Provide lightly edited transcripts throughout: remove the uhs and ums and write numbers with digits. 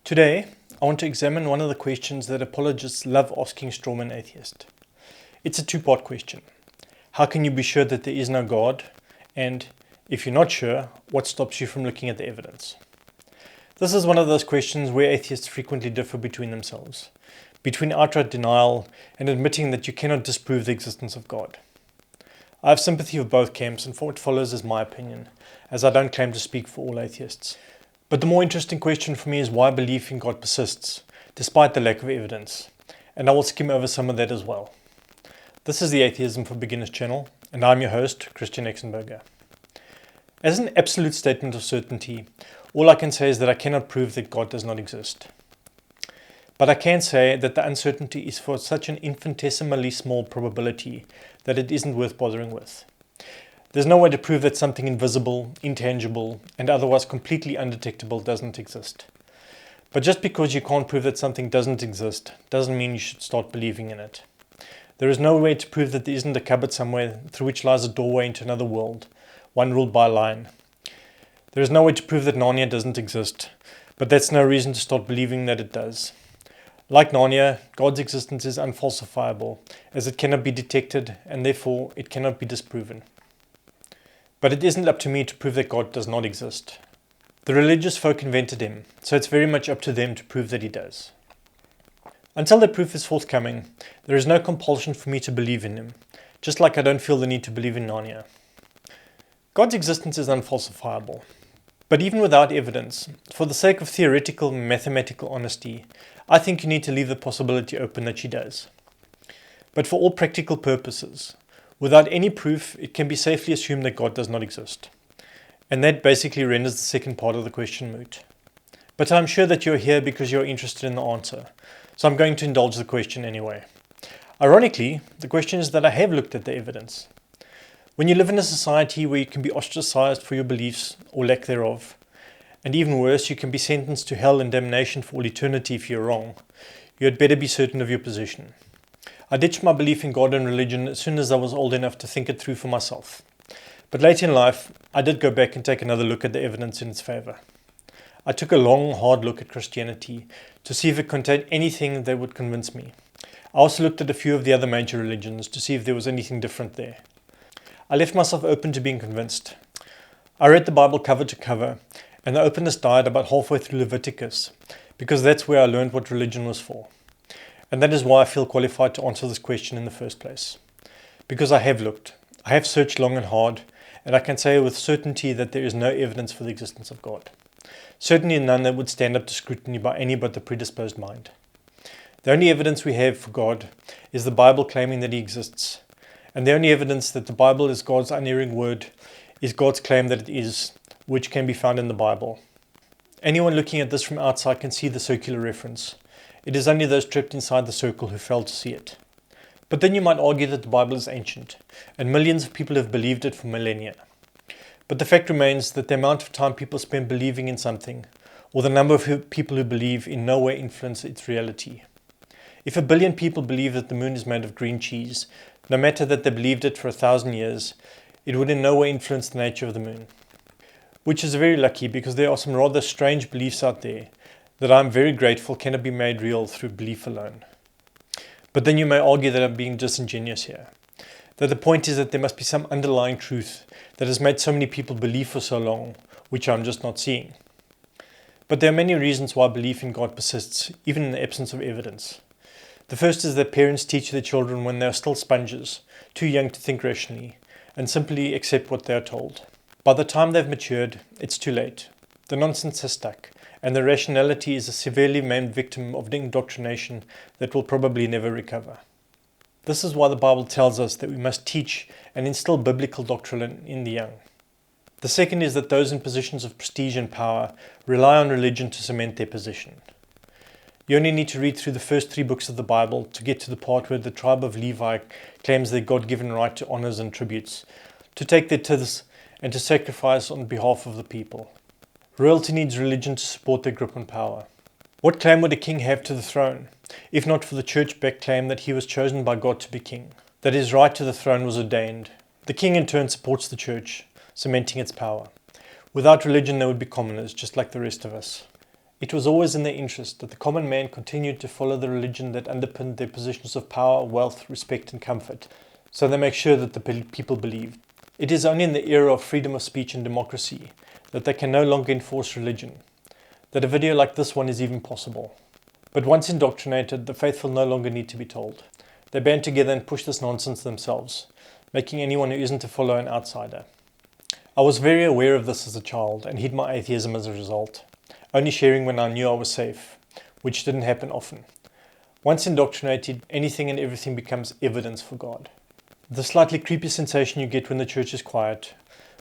Today, I want to examine one of the questions that apologists love asking strawman atheists. It's a two-part question. How can you be sure that there is no God? And if you're not sure, what stops you from looking at the evidence? This is one of those questions where atheists frequently differ between themselves, between outright denial and admitting that you cannot disprove the existence of God. I have sympathy for both camps, and for what follows is my opinion, as I don't claim to speak for all atheists. But the more interesting question for me is why belief in God persists, despite the lack of evidence, and I will skim over some of that as well. This is the Atheism for Beginners channel, and I'm your host, Christian Exenberger. As an absolute statement of certainty, all I can say is that I cannot prove that God does not exist. But I can say that the uncertainty is for such an infinitesimally small probability that it isn't worth bothering with. There's no way to prove that something invisible, intangible, and otherwise completely undetectable doesn't exist. But just because you can't prove that something doesn't exist doesn't mean you should start believing in it. There is no way to prove that there isn't a cupboard somewhere through which lies a doorway into another world, one ruled by a lion. There is no way to prove that Narnia doesn't exist, but that's no reason to start believing that it does. Like Narnia, God's existence is unfalsifiable, as it cannot be detected and therefore it cannot be disproven. But it isn't up to me to prove that God does not exist. The religious folk invented him, so it's very much up to them to prove that he does. Until that proof is forthcoming, there is no compulsion for me to believe in him, just like I don't feel the need to believe in Narnia. God's existence is unfalsifiable. But even without evidence, for the sake of theoretical mathematical honesty, I think you need to leave the possibility open that she does. But for all practical purposes, without any proof, it can be safely assumed that God does not exist. And that basically renders the second part of the question moot. But I'm sure that you're here because you're interested in the answer, so I'm going to indulge the question anyway. Ironically, the question is that I have looked at the evidence. When you live in a society where you can be ostracized for your beliefs or lack thereof, and even worse, you can be sentenced to hell and damnation for all eternity if you're wrong, you had better be certain of your position. I ditched my belief in God and religion as soon as I was old enough to think it through for myself. But later in life, I did go back and take another look at the evidence in its favor. I took a long, hard look at Christianity to see if it contained anything that would convince me. I also looked at a few of the other major religions to see if there was anything different there. I left myself open to being convinced. I read the Bible cover to cover, and the openness died about halfway through Leviticus, because that's where I learned what religion was for. And that is why I feel qualified to answer this question in the first place. Because I have looked, I have searched long and hard, and I can say with certainty that there is no evidence for the existence of God. Certainly none that would stand up to scrutiny by any but the predisposed mind. The only evidence we have for God is the Bible claiming that he exists. And the only evidence that the Bible is God's unerring word is God's claim that it is, which can be found in the Bible. Anyone looking at this from outside can see the circular reference. It is only those trapped inside the circle who fail to see it. But then you might argue that the Bible is ancient, and millions of people have believed it for millennia. But the fact remains that the amount of time people spend believing in something, or the number of people who believe, in no way influence its reality. If 1 billion people believe that the moon is made of green cheese, no matter that they believed it for 1,000 years, it would in no way influence the nature of the moon. Which is very lucky, because there are some rather strange beliefs out there that I'm very grateful cannot be made real through belief alone. But then you may argue that I'm being disingenuous here. That the point is that there must be some underlying truth that has made so many people believe for so long, which I'm just not seeing. But there are many reasons why belief in God persists, even in the absence of evidence. The first is that parents teach their children when they are still sponges, too young to think rationally, and simply accept what they are told. By the time they've matured, it's too late. The nonsense has stuck, and the rationality is a severely maimed victim of indoctrination that will probably never recover. This is why the Bible tells us that we must teach and instill biblical doctrine in the young. The second is that those in positions of prestige and power rely on religion to cement their position. You only need to read through the first 3 books of the Bible to get to the part where the tribe of Levi claims their God-given right to honors and tributes, to take their tithes, and to sacrifice on behalf of the people. Royalty needs religion to support their grip on power. What claim would a king have to the throne, if not for the church-backed claim that he was chosen by God to be king, that his right to the throne was ordained? The king in turn supports the church, cementing its power. Without religion, they would be commoners, just like the rest of us. It was always in their interest that the common man continued to follow the religion that underpinned their positions of power, wealth, respect and comfort, so they make sure that the people believed. It is only in the era of freedom of speech and democracy that they can no longer enforce religion, that a video like this one is even possible. But once indoctrinated, the faithful no longer need to be told. They band together and push this nonsense themselves, making anyone who isn't a follower an outsider. I was very aware of this as a child and hid my atheism as a result, only sharing when I knew I was safe, which didn't happen often. Once indoctrinated, anything and everything becomes evidence for God. The slightly creepy sensation you get when the church is quiet,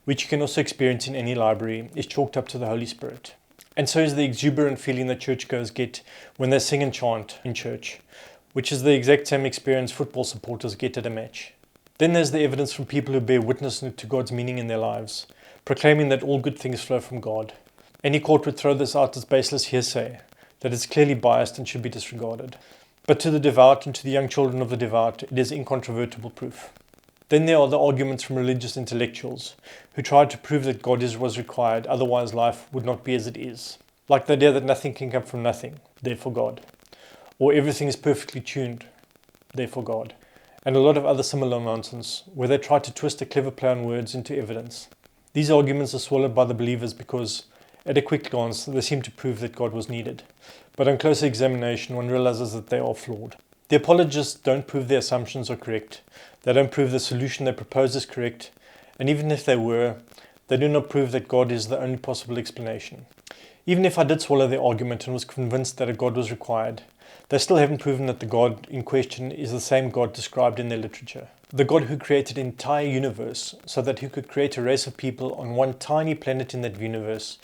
which you can also experience in any library, is chalked up to the Holy Spirit. And so is the exuberant feeling that churchgoers get when they sing and chant in church, which is the exact same experience football supporters get at a match. Then there's the evidence from people who bear witness to God's meaning in their lives, proclaiming that all good things flow from God. Any court would throw this out as baseless hearsay, that it's clearly biased and should be disregarded. But to the devout and to the young children of the devout, it is incontrovertible proof. Then there are the arguments from religious intellectuals who tried to prove that God was required, otherwise life would not be as it is. Like the idea that nothing can come from nothing, therefore God. Or everything is perfectly tuned, therefore God. And a lot of other similar nonsense, where they try to twist a clever play on words into evidence. These arguments are swallowed by the believers because, at a quick glance, they seem to prove that God was needed. But on closer examination, one realizes that they are flawed. The apologists don't prove their assumptions are correct. They don't prove the solution they propose is correct. And even if they were, they do not prove that God is the only possible explanation. Even if I did swallow their argument and was convinced that a God was required, they still haven't proven that the God in question is the same God described in their literature. The God who created an entire universe so that he could create a race of people on one tiny planet in that universe,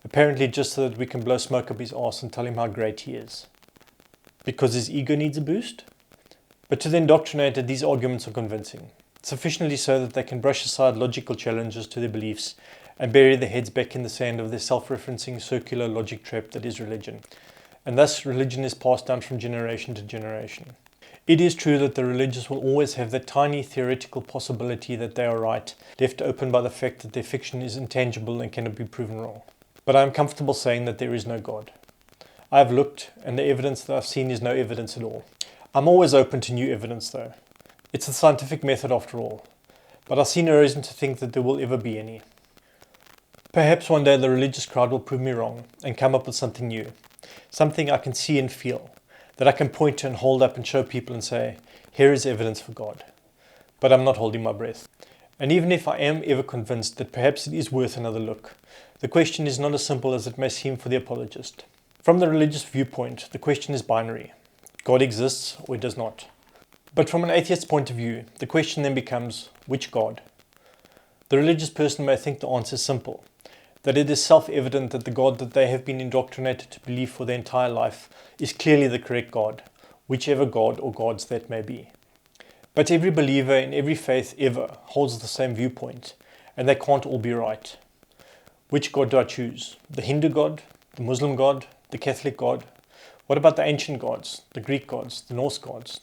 apparently just so that we can blow smoke up his arse and tell him how great he is. Because his ego needs a boost? But to the indoctrinated, these arguments are convincing, sufficiently so that they can brush aside logical challenges to their beliefs and bury their heads back in the sand of their self-referencing circular logic trap that is religion. And thus religion is passed down from generation to generation. It is true that the religious will always have that tiny theoretical possibility that they are right, left open by the fact that their fiction is intangible and cannot be proven wrong. But I am comfortable saying that there is no God. I have looked, and the evidence that I've seen is no evidence at all. I'm always open to new evidence though. It's a scientific method after all, but I see no reason to think that there will ever be any. Perhaps one day the religious crowd will prove me wrong and come up with something new, something I can see and feel, that I can point to and hold up and show people and say, here is evidence for God. But I'm not holding my breath. And even if I am ever convinced that perhaps it is worth another look, the question is not as simple as it may seem for the apologist. From the religious viewpoint, the question is binary. God exists or he does not. But from an atheist's point of view, the question then becomes, which God? The religious person may think the answer is simple, that it is self-evident that the God that they have been indoctrinated to believe for their entire life is clearly the correct God, whichever God or gods that may be. But every believer in every faith ever holds the same viewpoint, and they can't all be right. Which God do I choose? The Hindu God? The Muslim God? The Catholic God? What about the ancient gods, the Greek gods, the Norse gods,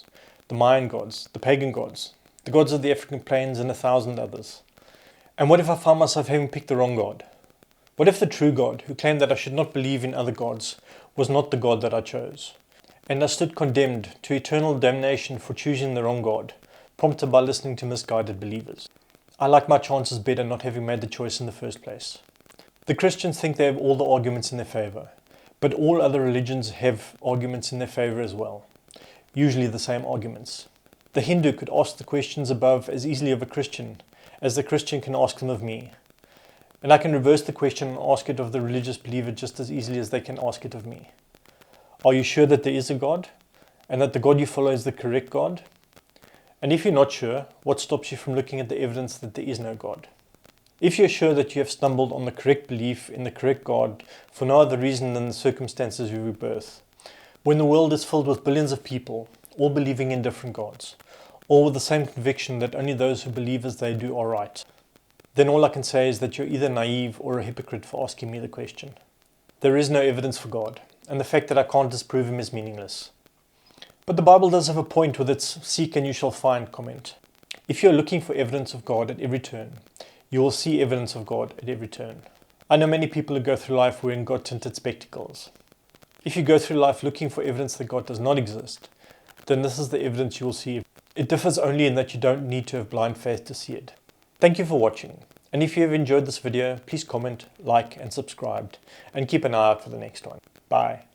the Mayan gods, the pagan gods, the gods of the African plains and 1,000 others? And what if I found myself having picked the wrong God? What if the true God, who claimed that I should not believe in other gods, was not the God that I chose? And I stood condemned to eternal damnation for choosing the wrong God, prompted by listening to misguided believers. I like my chances better not having made the choice in the first place. The Christians think they have all the arguments in their favor, but all other religions have arguments in their favor as well, usually the same arguments. The Hindu could ask the questions above as easily of a Christian as the Christian can ask them of me. And I can reverse the question and ask it of the religious believer just as easily as they can ask it of me. Are you sure that there is a God? And that the God you follow is the correct God? And if you're not sure, what stops you from looking at the evidence that there is no God? If you're sure that you have stumbled on the correct belief in the correct God for no other reason than the circumstances of your birth, when the world is filled with billions of people, all believing in different gods, all with the same conviction that only those who believe as they do are right, then all I can say is that you're either naive or a hypocrite for asking me the question. There is no evidence for God, and the fact that I can't disprove him is meaningless. But the Bible does have a point with its "seek and you shall find" comment. If you're looking for evidence of God at every turn, you will see evidence of God at every turn. I know many people who go through life wearing God-tinted spectacles. If you go through life looking for evidence that God does not exist, then this is the evidence you will see. It differs only in that you don't need to have blind faith to see it. Thank you for watching. And if you have enjoyed this video, please comment, like and subscribe. And keep an eye out for the next one. Bye.